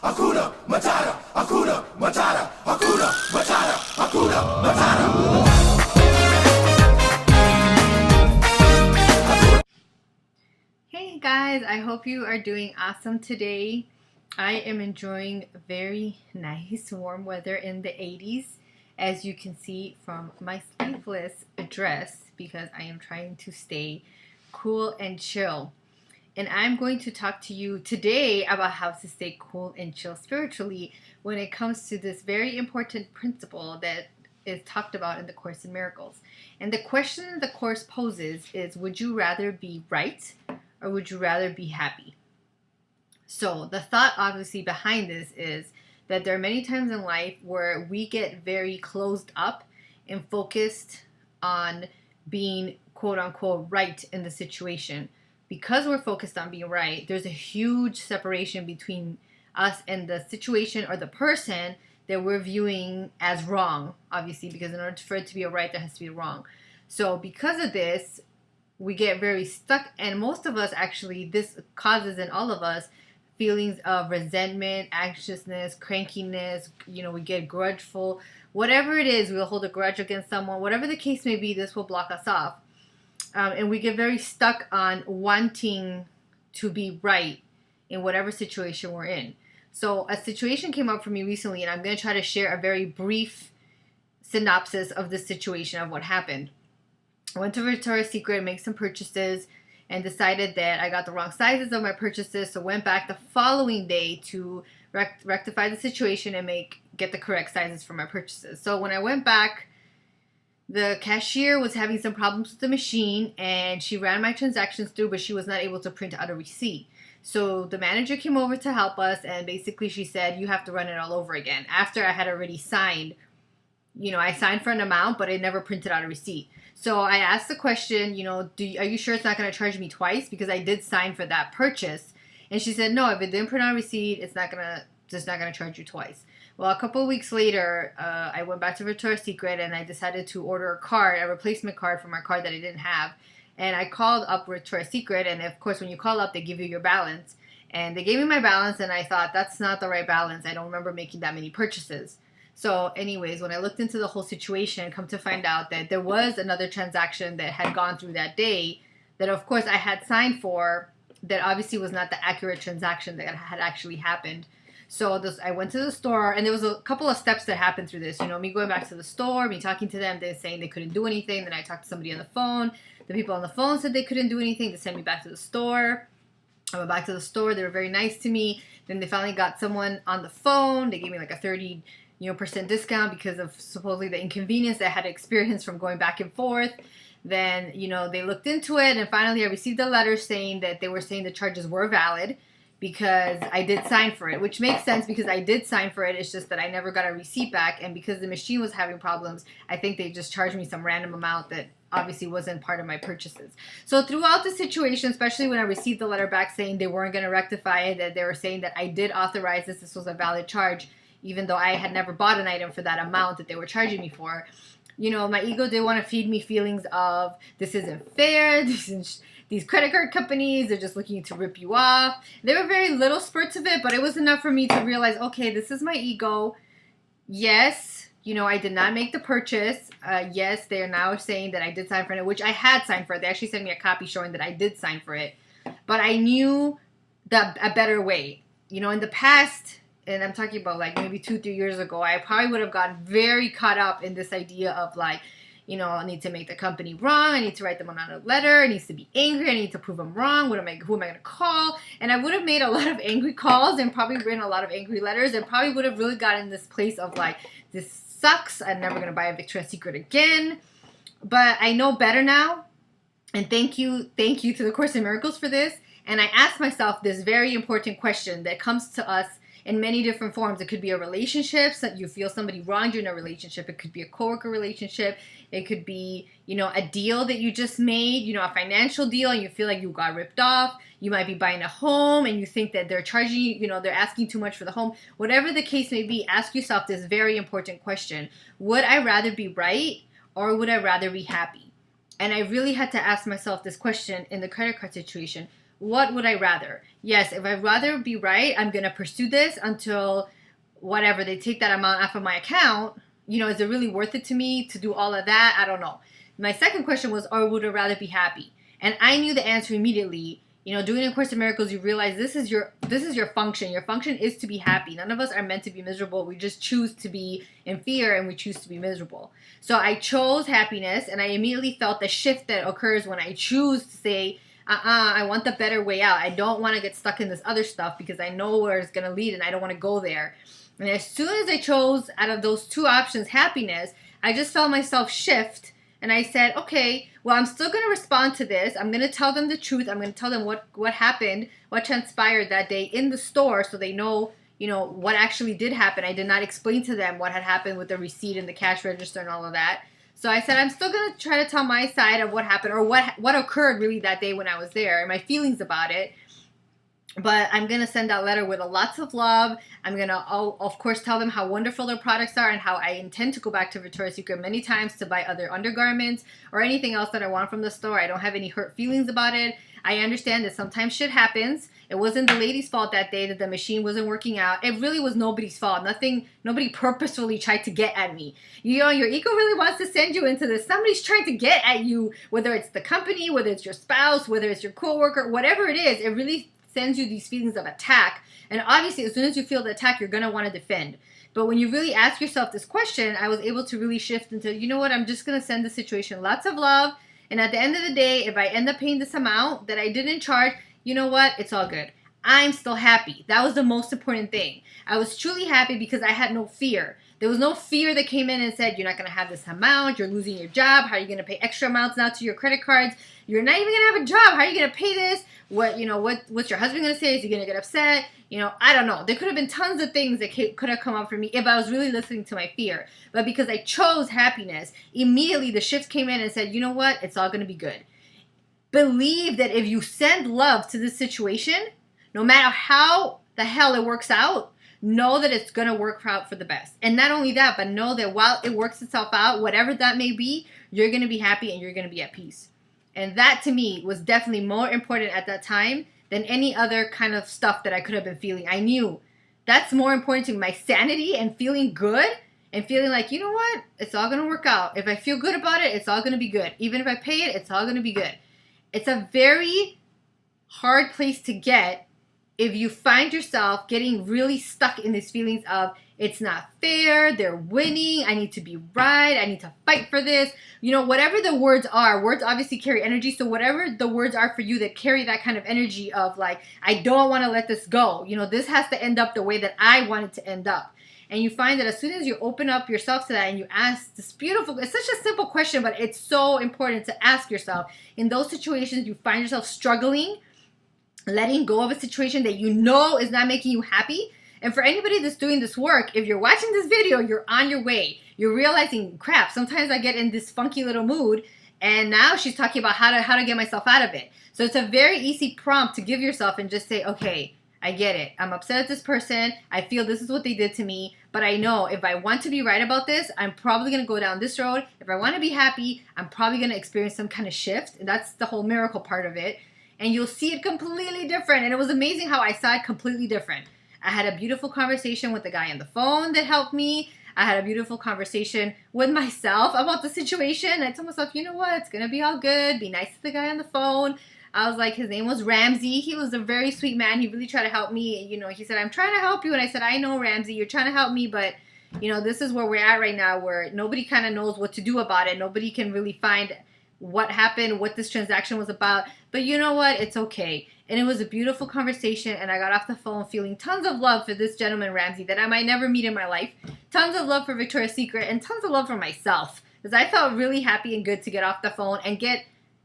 Hakuna Matata, Hakuna Matata, Hakuna Matata, Hakuna Matata. Hey guys, I hope you are doing awesome today. I am enjoying very nice warm weather in the 80s, as you can see from my sleeveless dress, because I am trying to stay cool and chill. And I'm going to talk to you today about how to stay cool and chill spiritually when it comes to this very important principle that is talked about in the Course in Miracles. And the question the Course poses is, would you rather be right or would you rather be happy? So the thought obviously behind this is that there are many times in life where we get very closed up and focused on being quote unquote right in the situation. Because we're focused on being right, there's a huge separation between us and the situation or the person that we're viewing as wrong, obviously, because in order for it to be a right, there has to be a wrong. So because of this, we get very stuck, and most of us actually, this causes in all of us feelings of resentment, anxiousness, crankiness, we get grudgeful, whatever it is, we'll hold a grudge against someone, whatever the case may be, this will block us off. And we get very stuck on wanting to be right in whatever situation we're in. So a situation came up for me recently, and I'm going to try to share a very brief synopsis of the situation of what happened. I went to Victoria's Secret, made some purchases, and decided that I got the wrong sizes of my purchases, so went back the following day to rectify the situation and get the correct sizes for my purchases. So when I went back, the cashier was having some problems with the machine, and she ran my transactions through, but she was not able to print out a receipt. So the manager came over to help us, and basically she said, you have to run it all over again. After I had already signed, I signed for an amount, but I never printed out a receipt. So I asked the question, are you sure it's not going to charge me twice? Because I did sign for that purchase. And she said, no, if it didn't print out a receipt, it's not going to charge you twice. Well, a couple of weeks later, I went back to Victoria's Secret, and I decided to order a replacement card for my card that I didn't have. And I called up Victoria's Secret, and of course, when you call up, they give you your balance. And they gave me my balance, and I thought, that's not the right balance. I don't remember making that many purchases. So anyways, when I looked into the whole situation, come to find out that there was another transaction that had gone through that day that, of course, I had signed for, that obviously was not the accurate transaction that had actually happened. So I went to the store, and there was a couple of steps that happened through this. Me going back to the store, me talking to them, they saying they couldn't do anything. Then I talked to somebody on the phone. The people on the phone said they couldn't do anything. They sent me back to the store. I went back to the store. They were very nice to me. Then they finally got someone on the phone. They gave me like a 30% discount because of supposedly the inconvenience I had experienced from going back and forth. Then, they looked into it, and finally I received a letter saying that they were saying the charges were valid because I did sign for it, which makes sense because I did sign for it. It's just that I never got a receipt back, and because the machine was having problems, I think they just charged me some random amount that obviously wasn't part of my purchases. So throughout the situation, especially when I received the letter back saying they weren't going to rectify it, that they were saying that I did authorize this was a valid charge, even though I had never bought an item for that amount that they were charging me for. My ego did want to feed me feelings of, this isn't fair, these credit card companies, they're just looking to rip you off. There were very little spurts of it, but it was enough for me to realize, okay, this is my ego. Yes, I did not make the purchase. Yes, they are now saying that I did sign for it, which I had signed for it. They actually sent me a copy showing that I did sign for it. But I knew a better way. In the past, and I'm talking about like maybe 2-3 years ago, I probably would have gotten very caught up in this idea of like, I need to make the company wrong. I need to write them another letter. I need to be angry. I need to prove them wrong. Who am I going to call? And I would have made a lot of angry calls and probably written a lot of angry letters, and probably would have really gotten in this place of like, this sucks. I'm never going to buy a Victoria's Secret again. But I know better now. And thank you to the Course in Miracles for this. And I asked myself this very important question that comes to us in many different forms. It could be a relationship, so you feel somebody wronged you in a relationship. It could be a coworker relationship. It could be, a deal that you just made, a financial deal, and you feel like you got ripped off. You might be buying a home, and you think that they're charging you, they're asking too much for the home. Whatever the case may be, ask yourself this very important question. Would I rather be right, or would I rather be happy? And I really had to ask myself this question in the credit card situation. what would I rather? Yes, if I'd rather be right, I'm going to pursue this until whatever, they take that amount off of my account. You know, is it really worth it to me to do all of that? I don't know. My second question was, or would I rather be happy? And I knew the answer immediately. You know, doing A Course in Miracles, you realize this is your function. Your function is to be happy. None of us are meant to be miserable. We just choose to be in fear and we choose to be miserable. So I chose happiness, and I immediately felt the shift that occurs when I choose to say, I want the better way out. I don't want to get stuck in this other stuff because I know where it's going to lead and I don't want to go there. And as soon as I chose out of those two options happiness, I just felt myself shift. And I said, okay, well, I'm still going to respond to this. I'm going to tell them the truth. I'm going to tell them what happened, what transpired that day in the store, so they know, you know, what actually did happen. I did not explain to them what had happened with the receipt and the cash register and all of that. So I said, I'm still going to try to tell my side of what happened, or what occurred really that day when I was there, and my feelings about it. But I'm going to send that letter with lots of love. I'm going to, of course, tell them how wonderful their products are and how I intend to go back to Victoria's Secret many times to buy other undergarments or anything else that I want from the store. I don't have any hurt feelings about it. I understand that sometimes shit happens. It wasn't the lady's fault that day that the machine wasn't working out. It really was nobody's fault. Nobody purposefully tried to get at me. You know, your ego really wants to send you into this. Somebody's trying to get at you, whether it's the company, whether it's your spouse, whether it's your coworker, whatever it is. It really sends you these feelings of attack. And obviously, as soon as you feel the attack, you're going to want to defend. But when you really ask yourself this question, I was able to really shift into, you know what, I'm just going to send the situation lots of love. And at the end of the day, if I end up paying this amount that I didn't charge, you know what, it's all good. I'm still happy. That was the most important thing. I was truly happy because I had no fear. There was no fear that came in and said, you're not going to have this amount, you're losing your job, how are you going to pay extra amounts now to your credit cards? You're not even going to have a job. How are you going to pay this? What's your husband going to say? Is he going to get upset? You know, I don't know. There could have been tons of things that could have come up for me if I was really listening to my fear. But because I chose happiness, immediately the shift came in and said, you know what? It's all going to be good. Believe that if you send love to this situation, no matter how the hell it works out, know that it's going to work out for the best. And not only that, but know that while it works itself out, whatever that may be, you're going to be happy and you're going to be at peace. And that to me was definitely more important at that time than any other kind of stuff that I could have been feeling. I knew that's more important to me, my sanity and feeling good and feeling like, you know what, it's all going to work out. If I feel good about it, it's all going to be good. Even if I pay it, it's all going to be good. It's a very hard place to get if you find yourself getting really stuck in these feelings of, it's not fair, they're winning, I need to be right, I need to fight for this. You know, whatever the words are, words obviously carry energy. So whatever the words are for you that carry that kind of energy of like, I don't want to let this go. You know, this has to end up the way that I want it to end up. And you find that as soon as you open up yourself to that and you ask this beautiful, it's such a simple question, but it's so important to ask yourself. In those situations, you find yourself struggling, letting go of a situation that you know is not making you happy. And for anybody that's doing this work, if you're watching this video, you're on your way. You're realizing, crap, sometimes I get in this funky little mood, and now she's talking about how to get myself out of it. So it's a very easy prompt to give yourself and just say, okay, I get it. I'm upset at this person. I feel this is what they did to me, but I know if I want to be right about this, I'm probably going to go down this road. If I want to be happy, I'm probably going to experience some kind of shift, and that's the whole miracle part of it. And you'll see it completely different. And it was amazing how I saw it completely different. I had a beautiful conversation with the guy on the phone that helped me. I had a beautiful conversation with myself about the situation. I told myself, you know what? It's going to be all good. Be nice to the guy on the phone. I was like, his name was Ramsey. He was a very sweet man. He really tried to help me. You know, he said, I'm trying to help you. And I said, I know, Ramsey, you're trying to help me. But, you know, this is where we're at right now, where nobody kind of knows what to do about it. Nobody can really find what happened, what this transaction was about. But you know what? It's okay. And it was a beautiful conversation, and I got off the phone feeling tons of love for this gentleman, Ramsey, that I might never meet in my life. Tons of love for Victoria's Secret, and tons of love for myself. Because I felt really happy and good to get off the phone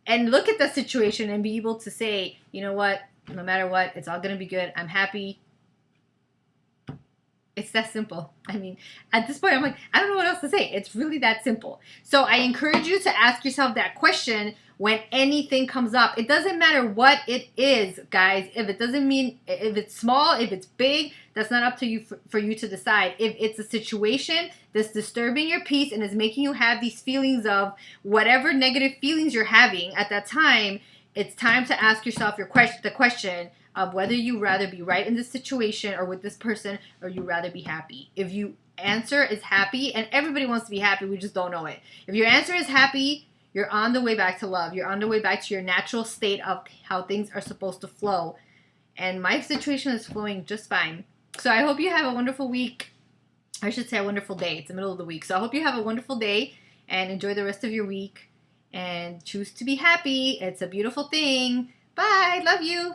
and look at the situation and be able to say, you know what, no matter what, it's all going to be good. I'm happy. It's that simple. I mean, at this point, I'm like, I don't know what else to say. It's really that simple. So I encourage you to ask yourself that question when anything comes up. It doesn't matter what it is, guys. If it's small, if it's big, that's not up to you for you to decide. If it's a situation that's disturbing your peace and is making you have these feelings of whatever negative feelings you're having at that time, It's time to ask yourself the question of whether you rather be right in this situation or with this person, or you rather be happy. If you answer is happy, and everybody wants to be happy, we just don't know it. If your answer is happy, you're on the way back to love. You're on the way back to your natural state of how things are supposed to flow. And my situation is flowing just fine. So I hope you have a wonderful week. I should say a wonderful day. It's the middle of the week. So I hope you have a wonderful day and enjoy the rest of your week. And choose to be happy. It's a beautiful thing. Bye. Love you.